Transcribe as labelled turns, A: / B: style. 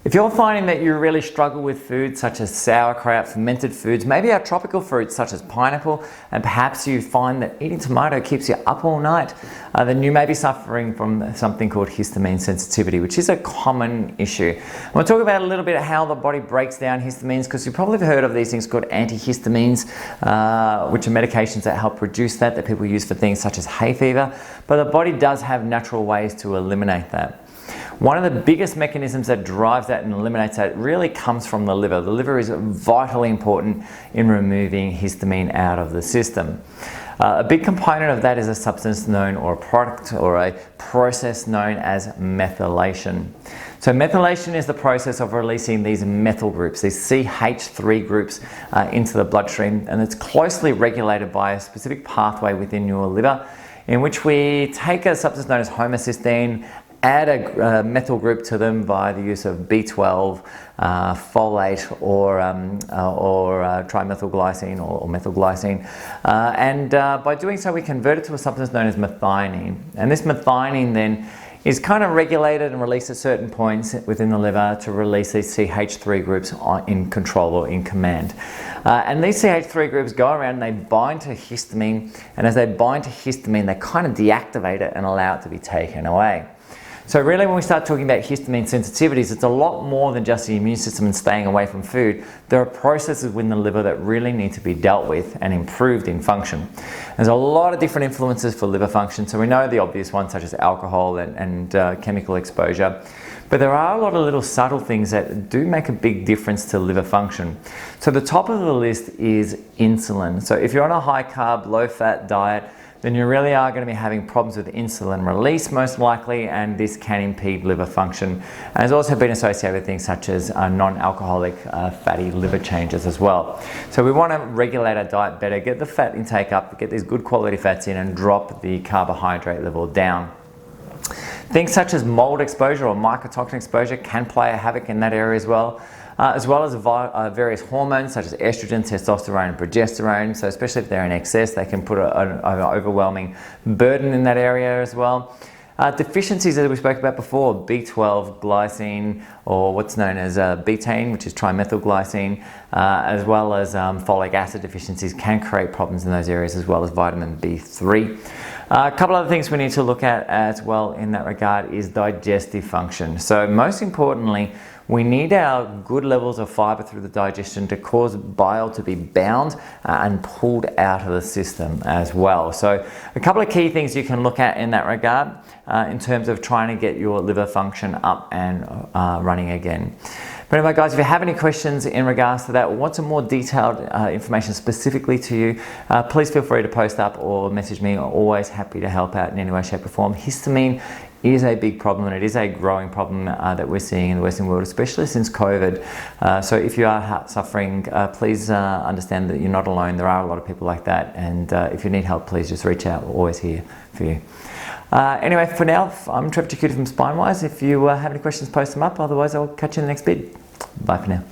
A: If you're finding that you really struggle with foods such as sauerkraut, fermented foods, maybe our tropical fruits such as pineapple, and perhaps you find that eating tomato keeps you up all night, then you may be suffering from something called histamine sensitivity, which is a common issue. I'm going to talk about a little bit how the body breaks down histamines, because you've probably heard of these things called antihistamines, which are medications that help reduce that people use for things such as hay fever, but the body does have natural ways to eliminate that. One of the biggest mechanisms that drives that and eliminates that really comes from the liver. The liver is vitally important in removing histamine out of the system. A big component of that is a substance known, or a product or a process known as methylation. So methylation is the process of releasing these methyl groups, these CH3 groups into the bloodstream, and it's closely regulated by a specific pathway within your liver, in which we take a substance known as homocysteine, add a methyl group to them via the use of B12, folate, or trimethylglycine or methylglycine. And by doing so, we convert it to a substance known as methionine. And this methionine then is kind of regulated and released at certain points within the liver to release these CH3 groups in control or in command. And these CH3 groups go around and they bind to histamine, and as they bind to histamine, they kind of deactivate it and allow it to be taken away. So really, when we start talking about histamine sensitivities, it's a lot more than just the immune system and staying away from food. There are processes within the liver that really need to be dealt with and improved in function. There's a lot of different influences for liver function. So we know the obvious ones such as alcohol and chemical exposure. But there are a lot of little subtle things that do make a big difference to liver function. So the top of the list is insulin. So if you're on a high carb, low fat diet, then you really are going to be having problems with insulin release most likely, and this can impede liver function. And it's also been associated with things such as non-alcoholic fatty liver changes as well. So we want to regulate our diet better, get the fat intake up, get these good quality fats in, and drop the carbohydrate level down. Things such as mold exposure or mycotoxin exposure can play a havoc in that area as well as various hormones such as estrogen, testosterone, and progesterone. So especially if they're in excess, they can put an overwhelming burden in that area as well. Deficiencies that we spoke about before, B12, glycine, or what's known as betaine, which is trimethylglycine, as well as folic acid deficiencies can create problems in those areas, as well as vitamin B3. A couple other things we need to look at as well in that regard is digestive function. So most importantly, we need our good levels of fiber through the digestion to cause bile to be bound and pulled out of the system as well. So a couple of key things you can look at in that regard in terms of trying to get your liver function up and running again. But anyway, guys, if you have any questions in regards to that, or want some more detailed information specifically to you, please feel free to post up or message me. I'm always happy to help out in any way, shape or form. Histamine is a big problem, and it is a growing problem that we're seeing in the Western world, especially since COVID. So if you are suffering, please understand that you're not alone. There are a lot of people like that, and if you need help, please just reach out. We're always here for you. Anyway, for now, I'm Trevor Jakuta from Spinewise. If you have any questions, post them up. Otherwise, I'll catch you in the next bid. Bye for now.